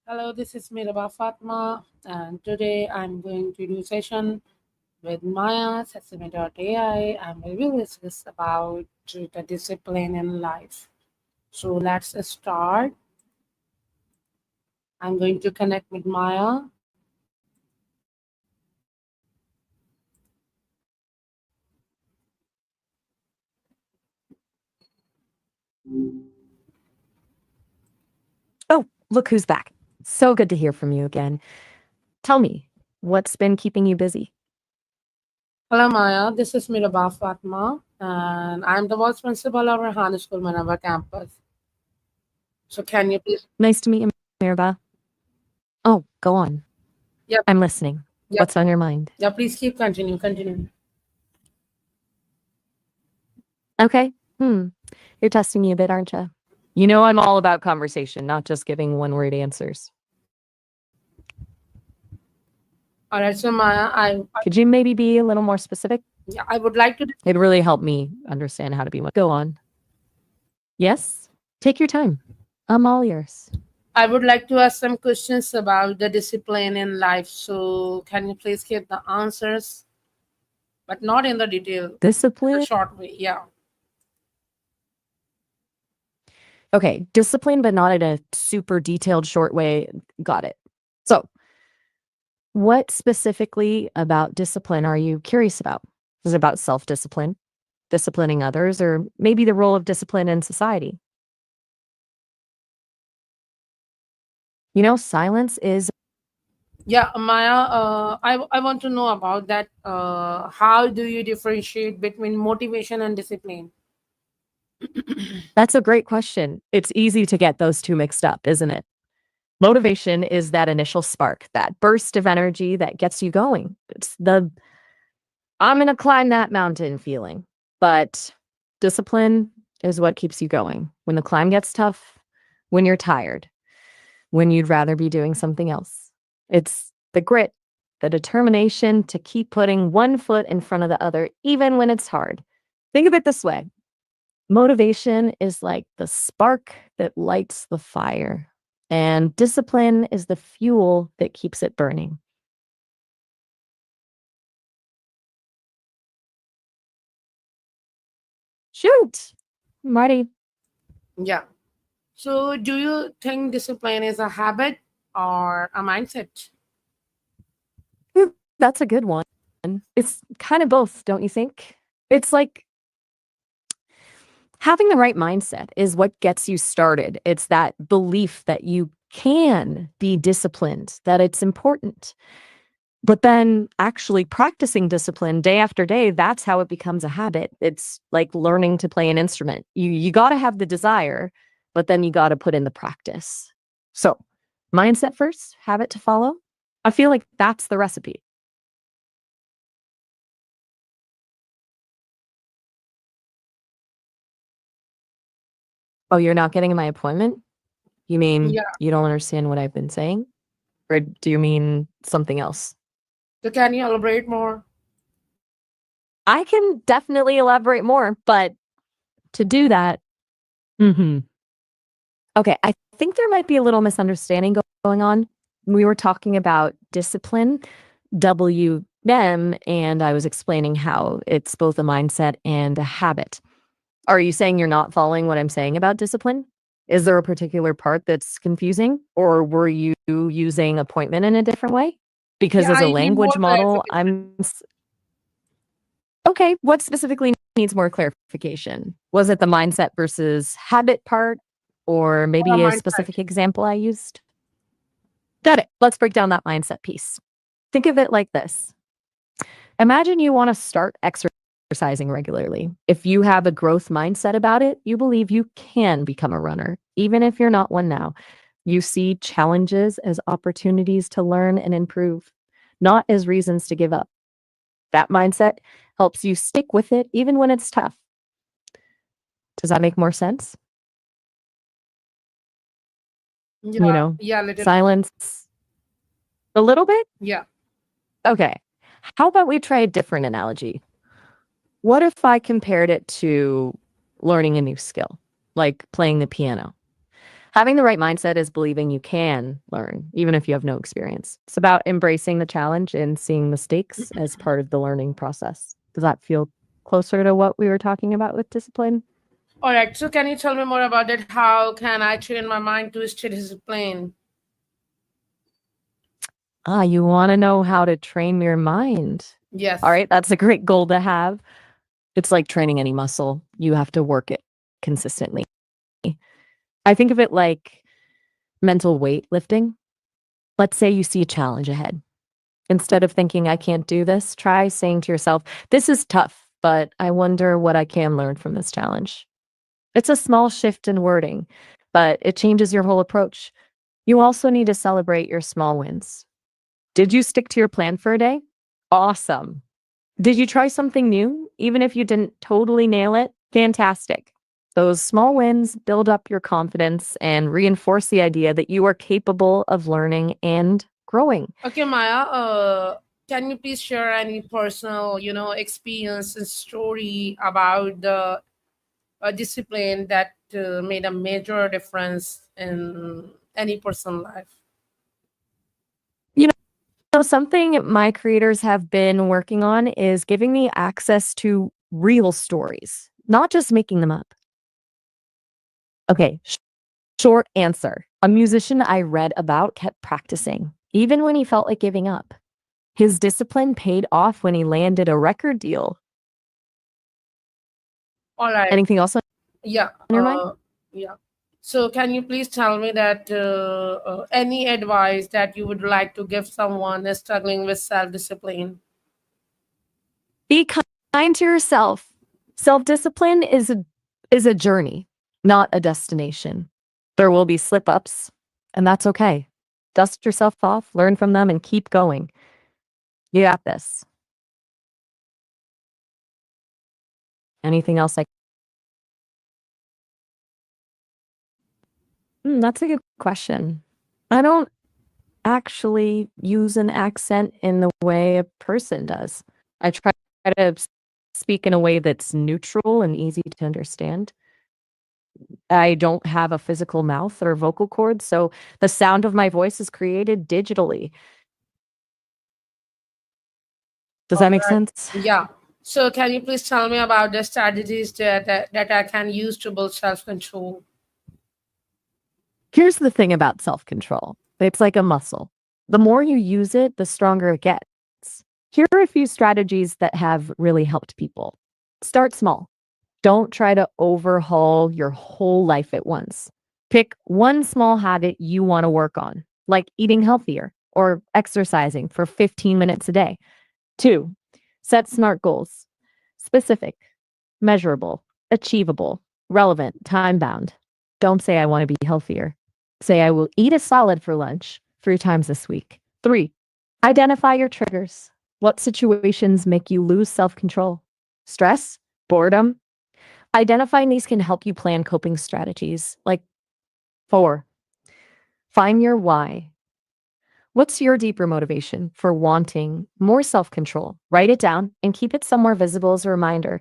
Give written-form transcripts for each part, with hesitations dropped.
Hello, this is Miraba Fatma, and today I'm going to do session with Maya, Sesame.ai, and we will discuss about the discipline in life. So let's start. I'm going to connect with Maya. Oh, look who's back. So good to hear from you again. Tell me, what's been keeping you busy? Hello, Maya. This is Miraba Fatma, and I'm the vice principal of our high school Manava campus. So can you please? Nice to meet you, Miraba. Oh, go on. Yep, I'm listening. yep, What's on your mind? yeah. Please keep continue. Okay. You're testing me a bit, aren't you? You know I'm all about conversation, not just giving one-word answers. All right, so Maya, Could you maybe be a little more specific? yeah, I would like to. It'd really help me understand how to be more. Go on. Yes? Take your time. I'm all yours. I would like to ask some questions about the discipline in life. So, can you please give the answers, but not in the detail, in the Discipline? short way? Yeah. Okay, discipline, but not in a super detailed, short way. Got it. So, what specifically about discipline are you curious about? Is it about self discipline, disciplining others, or maybe the role of discipline in society? Silence is. Yeah, Maya, I want to know about that. How do you differentiate between motivation and discipline? That's a great question. It's easy to get those two mixed up, isn't it? Motivation is that initial spark, that burst of energy that gets you going. It's the I'm going to climb that mountain feeling. But discipline is what keeps you going. When the climb gets tough, when you're tired, when you'd rather be doing something else. It's the grit, the determination to keep putting one foot in front of the other, even when it's hard. Think of it this way: motivation is like the spark that lights the fire, and discipline is the fuel that keeps it burning. Shoot, I'm ready. Yeah. So, do you think discipline is a habit or a mindset? Ooh, that's a good one. It's kind of both, don't you think? It's like having the right mindset is what gets you started. It's that belief that you can be disciplined, that it's important. But then actually practicing discipline day after day, that's how it becomes a habit. It's like learning to play an instrument. You got to have the desire, but then you got to put in the practice. So, mindset first, habit to follow. I feel like that's the recipe. Oh, you're not getting my appointment? You mean Yeah. you don't understand what I've been saying? Or do you mean something else? So, can you elaborate more? I can definitely elaborate more, but to do that, mhm. Okay, I think there might be a little misunderstanding going on. We were talking about discipline, WM, and I was explaining how it's both a mindset and a habit. Are you saying you're not following what I'm saying about discipline? Is there a particular part that's confusing, or were you using appointment in a different way? Because Yeah, as a I need more language model, clarification. okay. What specifically needs more clarification? Was it the mindset versus habit part, or maybe a Mindset. specific example I used? Got it. Let's break down that mindset piece. Think of it like this. Imagine you want to start exercising regularly. If you have a growth mindset about it, you believe you can become a runner, even if you're not one now. You see challenges as opportunities to learn and improve, not as reasons to give up. That mindset helps you stick with it even when it's tough. Does that make more sense? You Yeah, know, yeah, little. silence a little bit? Yeah. Okay. How about we try a different analogy? What if I compared it to learning a new skill, like playing the piano? Having the right mindset is believing you can learn, even if you have no experience. It's about embracing the challenge and seeing mistakes as part of the learning process. Does that feel closer to what we were talking about with discipline? All right, so can you tell me more about that? How can I train my mind to stay disciplined? You want to know how to train your mind. All Yes. right, that's a great goal to have. It's like training any muscle, you have to work it consistently. I think of it like mental weightlifting. Let's say you see a challenge ahead. Instead of thinking, I can't do this, try saying to yourself, this is tough, but I wonder what I can learn from this challenge. It's a small shift in wording, but it changes your whole approach. You also need to celebrate your small wins. Did you stick to your plan for a day? Awesome. Did you try something new, even if you didn't totally nail it? Fantastic. Those small wins build up your confidence and reinforce the idea that you are capable of learning and growing. Okay, Maya, can you please share any personal, experience and story about the discipline that made a major difference in any person's life? You know, something my creators have been working on is giving me access to real stories, not just making them up. Okay, short answer. A musician I read about kept practicing, even when he felt like giving up. His discipline paid off when he landed a record deal. All right. Anything else on Yeah. your mind? Yeah. So, can you please tell me that any advice that you would like to give someone struggling with self discipline? Be kind to yourself. Self-discipline is a journey, not a destination. There will be slip-ups, and that's okay. Dust yourself off, learn from them, and keep going. You got this. Anything else that's a good question. I don't actually use an accent in the way a person does. I try to speak in a way that's neutral and easy to understand. I don't have a physical mouth or vocal cords, so the sound of my voice is created digitally. Does All that make right. sense? Yeah. So, can you please tell me about the strategies that I can use to build self control? Here's the thing about self-control. It's like a muscle. The more you use it, the stronger it gets. Here are a few strategies that have really helped people. Start small. Don't try to overhaul your whole life at once. Pick one small habit you want to work on, like eating healthier or exercising for 15 minutes a day. Two, set SMART goals: specific, measurable, achievable, relevant, time bound. Don't say, I want to be healthier. Say, I will eat a salad for lunch 3 times this week. Three, identify your triggers. What situations make you lose self control? Stress? Boredom? Identifying these can help you plan coping strategies. Like, four, find your why. What's your deeper motivation for wanting more self control? Write it down and keep it somewhere visible as a reminder.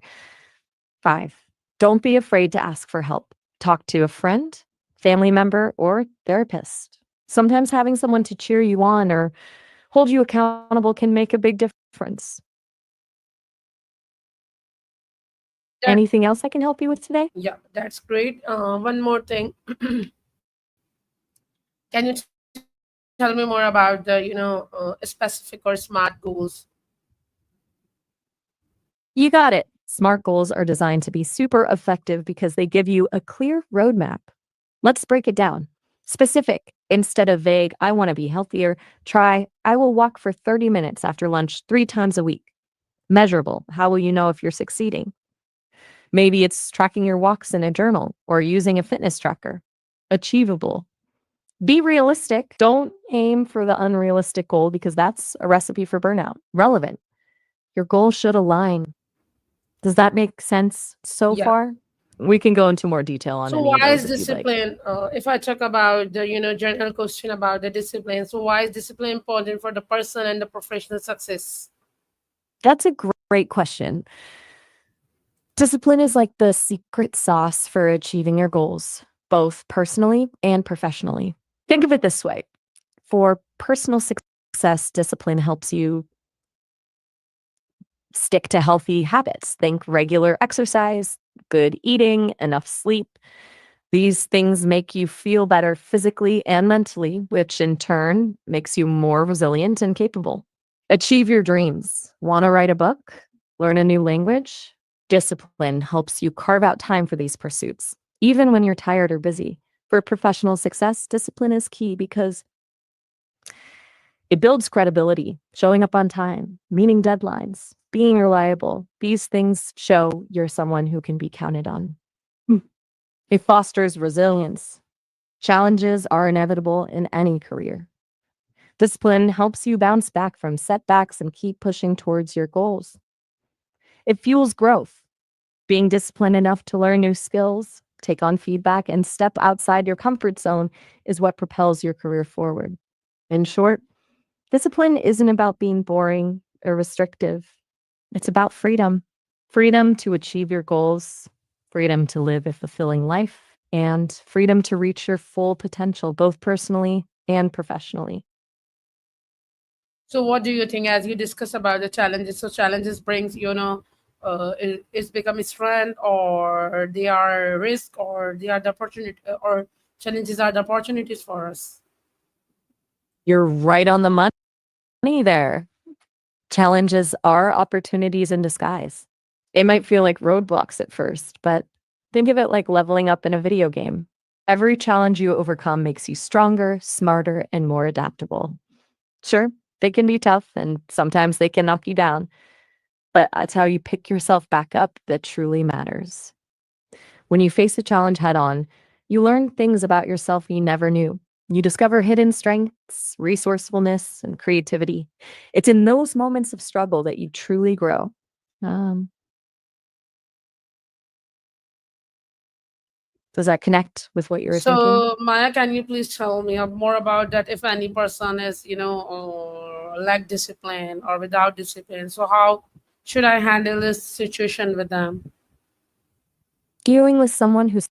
Five, don't be afraid to ask for help. Talk to a friend, family member, or therapist. Sometimes having someone to cheer you on or hold you accountable can make a big difference. That Anything else I can help you with today? Yeah, that's great. One more thing. Can you tell me more about the specific or smart goals? You got it. SMART goals are designed to be super effective because they give you a clear roadmap. Let's break it down. Specific, instead of vague, I want to be healthier, try, I will walk for 30 minutes after lunch 3 times a week. Measurable, how will you know if you're succeeding? Maybe it's tracking your walks in a journal or using a fitness tracker. Achievable, be realistic. Don't aim for the unrealistic goal because that's a recipe for burnout. Relevant, your goal should align. Does that make sense so Yeah. far? We can go into more detail on So any of why those is if you'd like. discipline? If I talk about the general question about the discipline, so why is discipline important for the person and the professional success? That's a great question. Discipline is like the secret sauce for achieving your goals. both personally and professionally. Think of it this way: for personal success, discipline helps you stick to healthy habits. Think regular exercise, good eating, enough sleep. These things make you feel better physically and mentally, which in turn makes you more resilient and capable. Achieve your dreams. Want to write a book? Learn a new language? Discipline helps you carve out time for these pursuits, even when you're tired or busy. For professional success, discipline is key because it builds credibility, showing up on time, meeting deadlines, being reliable. These things show you're someone who can be counted on. Hmm. It fosters resilience. Challenges are inevitable in any career. Discipline helps you bounce back from setbacks and keep pushing towards your goals. It fuels growth. Being disciplined enough to learn new skills, take on feedback, and step outside your comfort zone is what propels your career forward. In short, discipline isn't about being boring or restrictive. It's about freedom. Freedom to achieve your goals, freedom to live a fulfilling life, and freedom to reach your full potential, both personally and professionally. So what do you think as you discuss about the challenges? So challenges brings, it's become a strength, or they are risk, or they are the opportunity, or challenges are the opportunities for us. You're right on the money there. Challenges are opportunities in disguise. They might feel like roadblocks at first, but think of it like leveling up in a video game. Every challenge you overcome makes you stronger, smarter, and more adaptable. Sure, they can be tough and sometimes they can knock you down, but it's how you pick yourself back up that truly matters. When you face a challenge head on, you learn things about yourself you never knew. You discover hidden strengths, resourcefulness, and creativity. It's in those moments of struggle that you truly grow. Um, does that connect with what you were thinking? So Maya, can you please tell me more about that? If any person is, lack discipline or without discipline, so how should I handle this situation with them? Dealing with someone who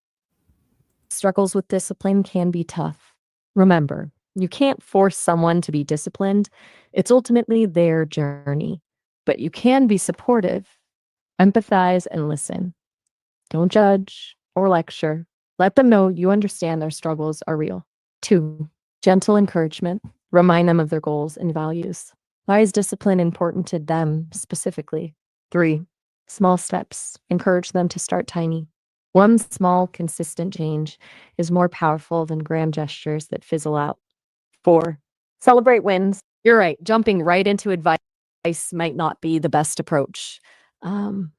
struggles with discipline can be tough. Remember, you can't force someone to be disciplined. It's ultimately their journey. But you can be supportive, empathize, and listen. Don't judge or lecture. Let them know you understand their struggles are real. 2, gentle encouragement. Remind them of their goals and values. Why is discipline important to them specifically? 3, small steps. Encourage them to start tiny. One small, consistent change is more powerful than grand gestures that fizzle out. 4, celebrate wins. You're right. Jumping right into advice might not be the best approach. Um,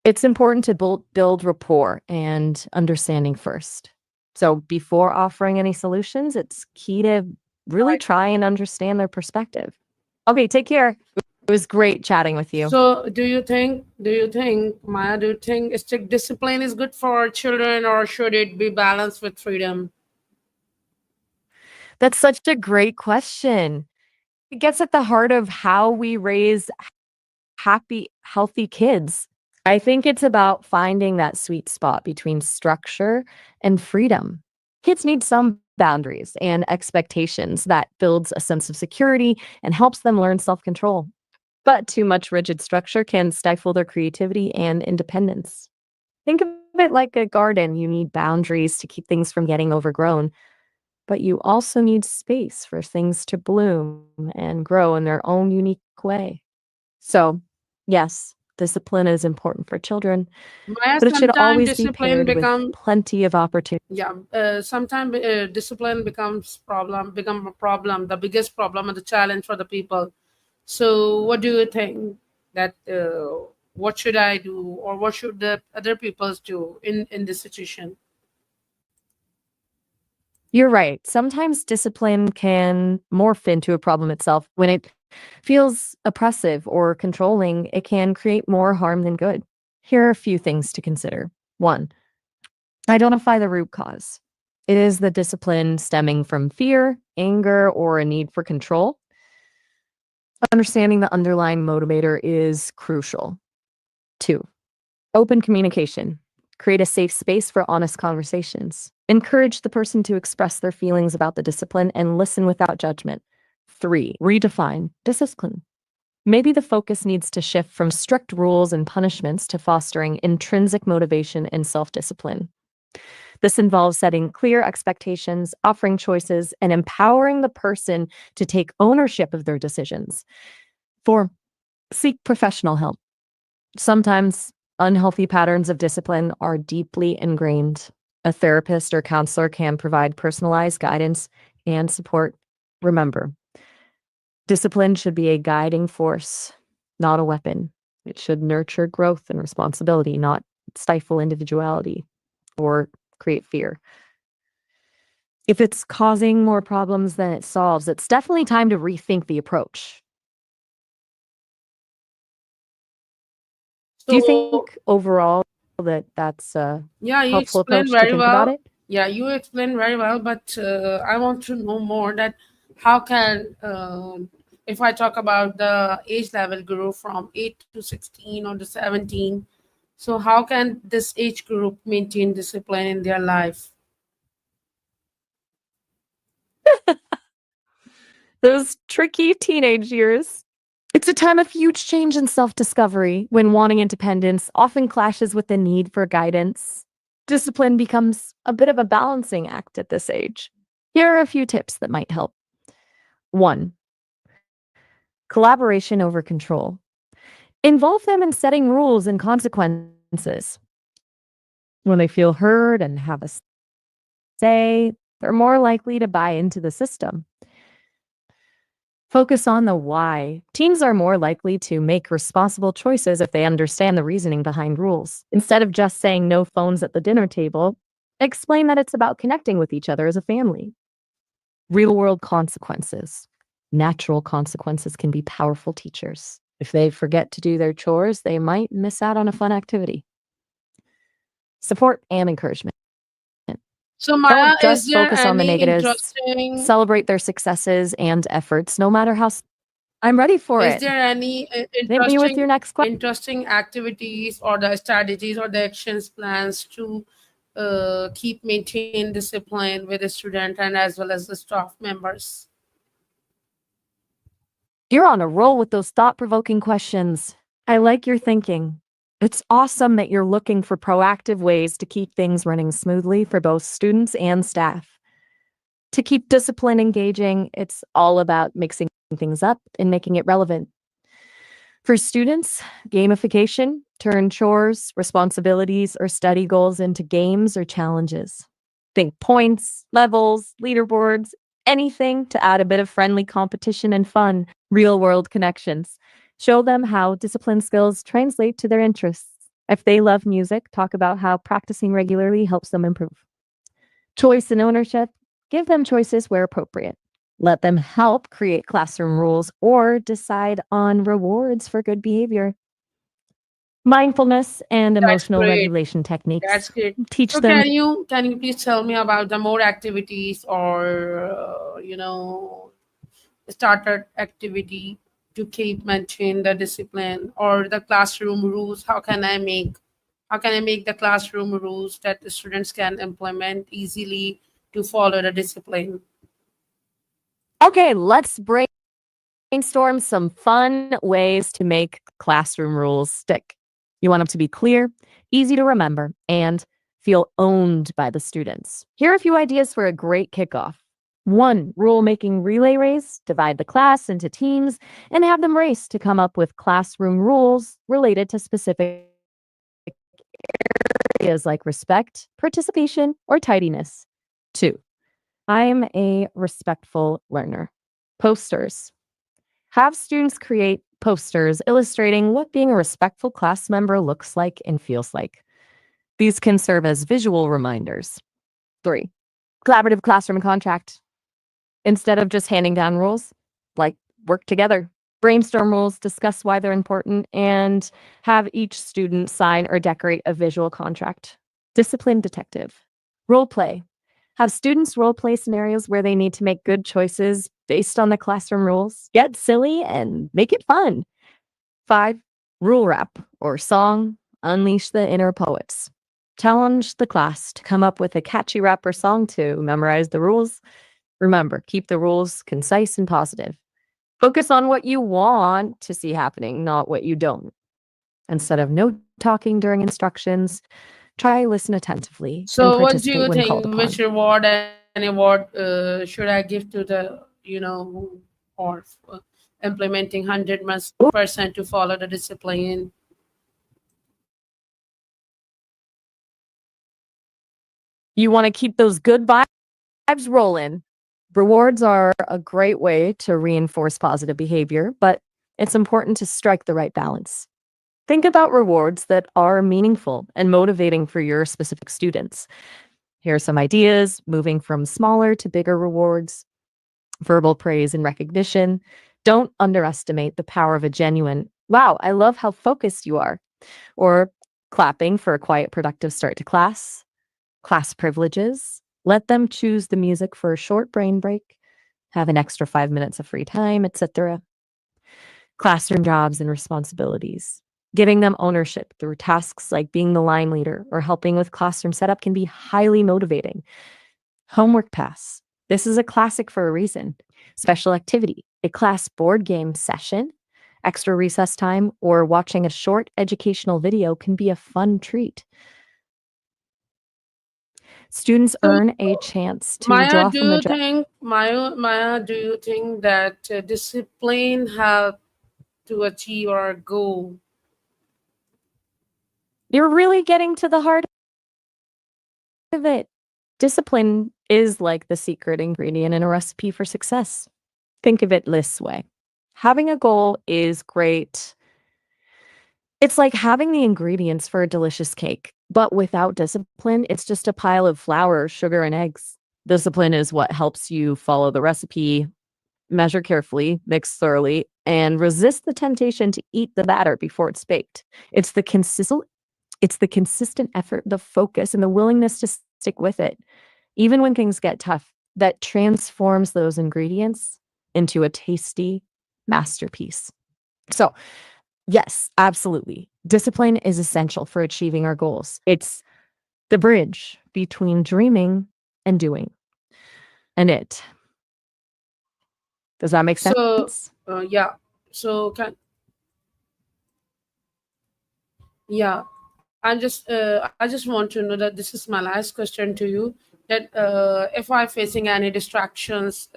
it's important to build rapport and understanding first. So before offering any solutions, it's key to really Right. try and understand their perspective. Okay, take care. It was great chatting with you. So do you think, Maya, do you think strict discipline is good for children, or should it be balanced with freedom? That's such a great question. It gets at the heart of how we raise happy, healthy kids. I think it's about finding that sweet spot between structure and freedom. Kids need some boundaries and expectations that builds a sense of security and helps them learn self-control. But too much rigid structure can stifle their creativity and independence. Think of it like a garden. You need boundaries to keep things from getting overgrown, but you also need space for things to bloom and grow in their own unique way. So, yes, discipline is important for children, Maya, but it should sometimes always be discipline paired with become plenty of opportunity. yeah. Sometimes discipline become a problem, the biggest problem and the challenge for the people. So what do you think that what should I do, or what should the other peoples do in this situation? You're right. Sometimes discipline can morph into a problem itself. When it feels oppressive or controlling, it can create more harm than good. Here are a few things to consider. 1, identify the root cause. It is the discipline stemming from fear, anger, or a need for control. Understanding the underlying motivator is crucial. 2, open communication. Create a safe space for honest conversations. Encourage the person to express their feelings about the discipline and listen without judgment. 3, redefine discipline. Maybe the focus needs to shift from strict rules and punishments to fostering intrinsic motivation and self discipline. This involves setting clear expectations, offering choices, and empowering the person to take ownership of their decisions. 4, seek professional help. Sometimes unhealthy patterns of discipline are deeply ingrained. A therapist or counselor can provide personalized guidance and support. Remember, discipline should be a guiding force, not a weapon. It should nurture growth and responsibility, not stifle individuality or create fear. If it's causing more problems than it solves, it's definitely time to rethink the approach. Do you So, think overall that that's a yeah, you helpful explained approach to very think about well. it? Yeah, you explained very well, but I want to know more that how can, if I talk about the age level group from 8 to 16 or to 17, so how can this age group maintain discipline in their life? Those tricky teenage years. It's a time of huge change and self discovery when wanting independence often clashes with the need for guidance. Discipline becomes a bit of a balancing act at this age. Here are a few tips that might help. 1, collaboration over control. Involve them in setting rules and consequences. When they feel heard and have a say, they're more likely to buy into the system. Focus on the why. Teens are more likely to make responsible choices if they understand the reasoning behind rules. Instead of just saying no phones at the dinner table, explain that it's about connecting with each other as a family. Real world consequences. Natural consequences can be powerful teachers. If they forget to do their chores, they might miss out on a fun activity. Support and encouragement. So, Don't Maya, is just there focus on the any negatives, interesting celebrate their successes and efforts, no matter how. I'm ready for is it. there any Hit me with your next question. interesting activities or the strategies or the actions plans to keep maintain discipline with the student and as well as the staff members? You're on a roll with those thought provoking questions. I like your thinking. It's awesome that you're looking for proactive ways to keep things running smoothly for both students and staff. To keep discipline engaging, it's all about mixing things up and making it relevant. For students, gamification, turn chores, responsibilities, or study goals into games or challenges. Think points, levels, leaderboards, anything to add a bit of friendly competition and fun, real world connections. Show them how discipline skills translate to their interests. If they love music, talk about how practicing regularly helps them improve. Choice and ownership, give them choices where appropriate. Let them help create classroom rules or decide on rewards for good behavior. Mindfulness and That's emotional great. regulation techniques. That's great. Teach So them. can you please tell me about the more activities or started activity to keep maintain the discipline or the classroom rules? How can I make the classroom rules that the students can implement easily to follow the discipline? Okay, let's brainstorm some fun ways to make classroom rules stick. You want them to be clear, easy to remember, and feel owned by the students. Here are a few ideas for a great kickoff. 1, rule making relay race, divide the class into teams and have them race to come up with classroom rules related to specific areas like respect, participation, or tidiness. 2, I'm a respectful learner. Posters. Have students create posters illustrating what being a respectful class member looks like and feels like. These can serve as visual reminders. 3, collaborative classroom contract. Instead of just handing down rules, like work together, brainstorm rules, discuss why they're important, and have each student sign or decorate a visual contract. Discipline detective. Role play. Have students role play scenarios where they need to make good choices based on the classroom rules. Get silly and make it fun. 5, rule rap or song. Unleash the inner poets. Challenge the class to come up with a catchy rap or song to memorize the rules. Remember, keep the rules concise and positive. Focus on what you want to see happening, not what you don't. Instead of no talking during instructions, try listen attentively and So, what do participate you when called think? upon. Which reward and award should I give to the who or implementing 100% to follow the discipline? You want to keep those good vibes rolling. Rewards are a great way to reinforce positive behavior, but it's important to strike the right balance. Think about rewards that are meaningful and motivating for your specific students. Here are some ideas: moving from smaller to bigger rewards, verbal praise and recognition. Don't underestimate the power of a genuine, wow, I love how focused you are, or clapping for a quiet, productive start to class. Class privileges. Let them choose the music for a short brain break, have an extra 5 minutes of free time, etc. Classroom jobs and responsibilities. Giving them ownership through tasks like being the line leader or helping with classroom setup can be highly motivating. Homework pass. This is a classic for a reason. Special activity, a class board game session, extra recess time, or watching a short educational video can be a fun treat. Students So, earn a chance to Maya, draw do from a you think that discipline help to achieve our goal? You're really getting to the heart of it. Discipline is like the secret ingredient in a recipe for success. Think of it this way: having a goal is great. It's like having the ingredients for a delicious cake, but without discipline, it's just a pile of flour, sugar, and eggs. Discipline is what helps you follow the recipe, measure carefully, mix thoroughly, and resist the temptation to eat the batter before it's baked. It's the consistent it's the consistent effort, the focus, and the willingness to stick with it, even when things get tough, that transforms those ingredients into a tasty masterpiece. So, yes, absolutely. Discipline is essential for achieving our goals. It's the bridge between dreaming and doing. And it. Does that make So, sense? yeah. So, yeah, I just want to know that this is my last question to you. That if I'm facing any distractions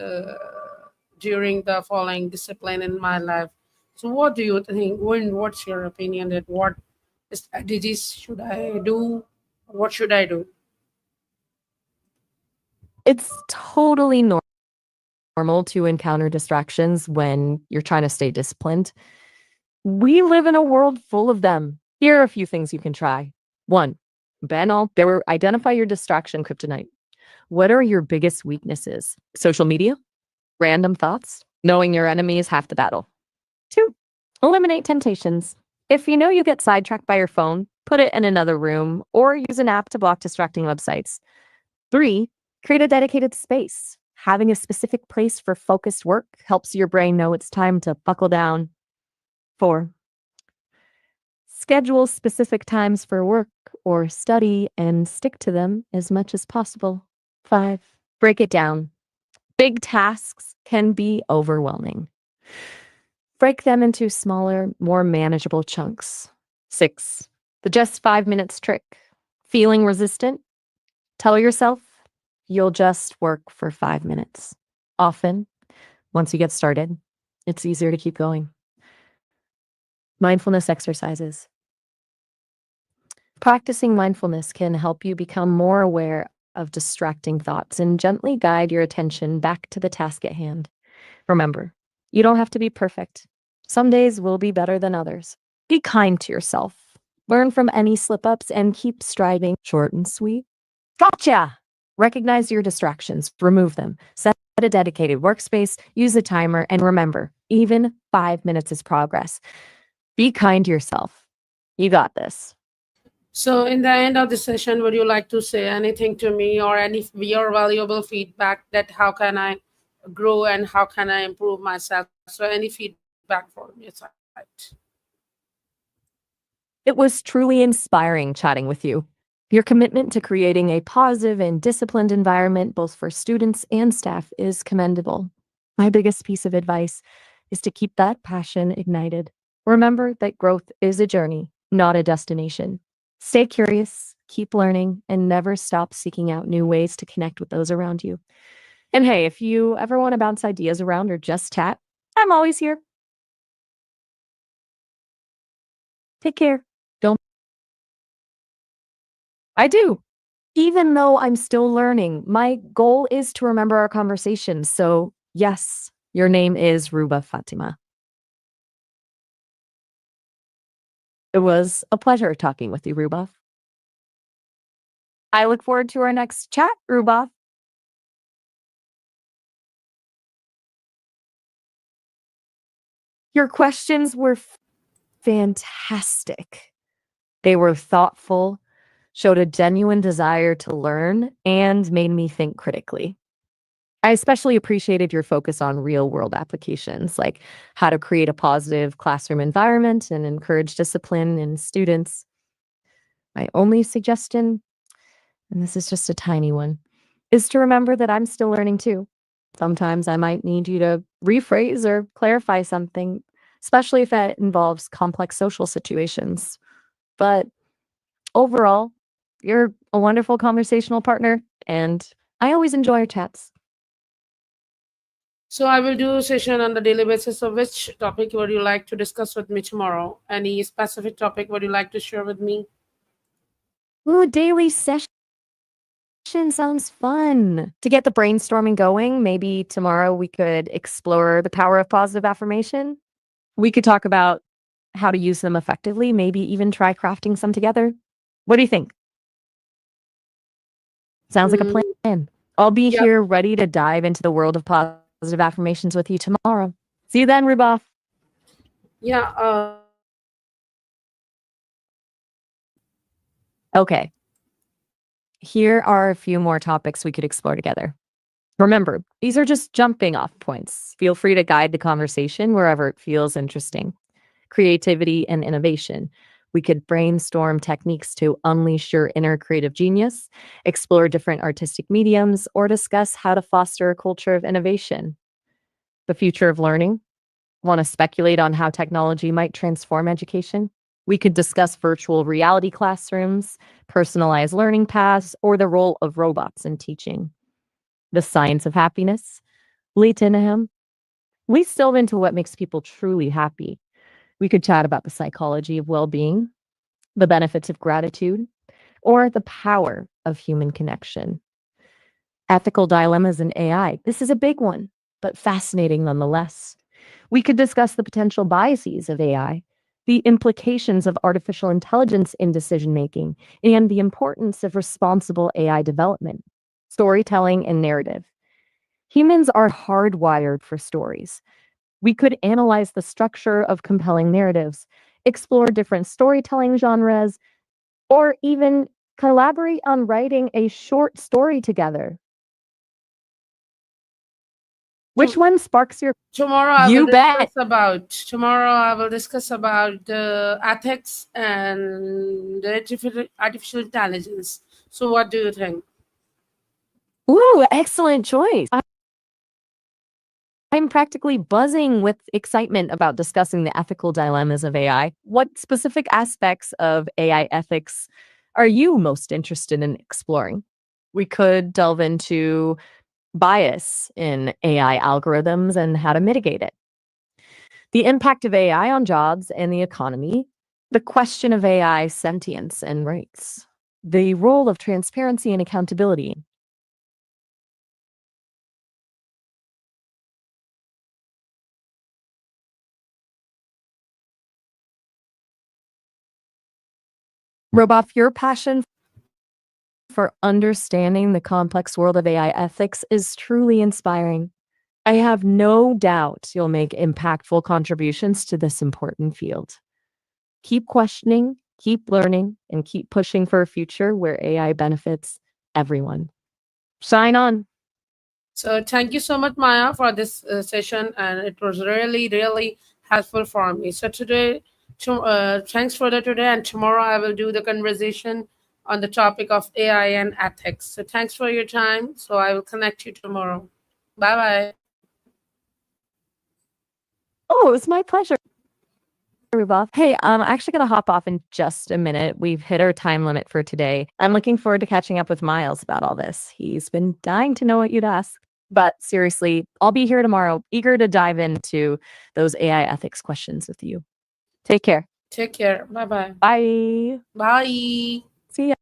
during the following discipline in my life, so what do you think? What's your opinion? That what strategies should I do? What should I do? It's totally normal to encounter distractions when you're trying to stay disciplined. We live in a world full of them. Here are a few things you can try. One, identify your distraction kryptonite. What are your biggest weaknesses? Social media? Random thoughts? Knowing your enemy is half the battle. Two, eliminate temptations. If you know you get sidetracked by your phone, put it in another room or use an app to block distracting websites. Three, create a dedicated space. Having a specific place for focused work helps your brain know it's time to buckle down. Four, schedule specific times for work or study and stick to them as much as possible. Five, break it down. Big tasks can be overwhelming. Break them into smaller, more manageable chunks. Six, the just 5 minutes trick. Feeling resistant? Tell yourself you'll just work for 5 minutes. Often, once you get started, it's easier to keep going. Mindfulness exercises. Practicing mindfulness can help you become more aware of distracting thoughts and gently guide your attention back to the task at hand. Remember, you don't have to be perfect. Some days will be better than others. Be kind to yourself. Learn from any slip ups and keep striving. Short and sweet. Gotcha! Recognize your distractions, remove them, set a dedicated workspace, use a timer, and remember, even 5 minutes is progress. Be kind to yourself. You got this. So, in the end of the session, would you like to say anything to me or any your valuable feedback that how can I grow and how can I improve myself? So, any feedback from your side? It was truly inspiring chatting with you. Your commitment to creating a positive and disciplined environment, both for students and staff, is commendable. My biggest piece of advice is to keep that passion ignited. Remember that growth is a journey, not a destination. Stay curious, keep learning, and never stop seeking out new ways to connect with those around you. And hey, if you ever want to bounce ideas around or just chat, I'm always here. Take care. Don't. I do. Even though I'm still learning, my goal is to remember our conversations. So, yes, your name is Ruba Fatima. It was a pleasure talking with you, Ruba. I look forward to our next chat, Ruba. Your questions were fantastic. They were thoughtful, showed a genuine desire to learn, and made me think critically. I especially appreciated your focus on real world applications, like how to create a positive classroom environment and encourage discipline in students. My only suggestion, and this is just a tiny one, is to remember that I'm still learning too. Sometimes I might need you to rephrase or clarify something, especially if that involves complex social situations. But overall, you're a wonderful conversational partner, and I always enjoy our chats. So I will do a session on the daily basis. So which topic would you like to discuss with me tomorrow? Any specific topic would you like to share with me? Ooh, a daily session sounds fun. To get the brainstorming going, maybe tomorrow we could explore the power of positive affirmation. We could talk about how to use them effectively, maybe even try crafting some together. What do you think? Sounds like a Mm, plan. I'll be yeah, here ready to dive into the world of positive affirmations with you tomorrow. See you then, Ruboff. yeah. Okay, here are a few more topics we could explore together. Remember, these are just jumping off points. Feel free to guide the conversation wherever it feels interesting. Creativity and innovation. We could brainstorm techniques to unleash your inner creative genius, explore different artistic mediums, or discuss how to foster a culture of innovation. The future of learning. Want to speculate on how technology might transform education? We could discuss virtual reality classrooms, personalized learning paths, or the role of robots in teaching. The science of happiness. Lee Tineham. We delve into what makes people truly happy. We could chat about the psychology of well being, the benefits of gratitude, or the power of human connection. Ethical dilemmas in AI. This is a big one, but fascinating nonetheless. We could discuss the potential biases of AI, the implications of artificial intelligence in decision making, and the importance of responsible AI development. Storytelling and narrative. Humans are hardwired for stories. We could analyze the structure of compelling narratives, explore different storytelling genres, or even collaborate on writing a short story together. Which to, one sparks your tomorrow I will you bet? discuss about the ethics and the artificial intelligence. So what do you think? Ooh, excellent choice. I'm practically buzzing with excitement about discussing the ethical dilemmas of AI. What specific aspects of AI ethics are you most interested in exploring? We could delve into bias in AI algorithms and how to mitigate it, the impact of AI on jobs and the economy, the question of AI sentience and rights, the role of transparency and accountability. Roboff, your passion for understanding the complex world of AI ethics is truly inspiring. I have no doubt you'll make impactful contributions to this important field. Keep questioning, keep learning, and keep pushing for a future where AI benefits everyone. Shine on. So thank you so much, Maya, for this session, and it was really, really helpful for me. So thanks for the today, and tomorrow I will do the conversation on the topic of AI and ethics. So thanks for your time. So I will connect you tomorrow. Bye bye. Oh, it was my pleasure, Ruba. Hey, I'm actually gonna hop off in just a minute. We've hit our time limit for today. I'm looking forward to catching up with Miles about all this. He's been dying to know what you'd ask. But seriously, I'll be here tomorrow, eager to dive into those AI ethics questions with you. Take care. Take care. Bye bye. Bye. Bye. See ya.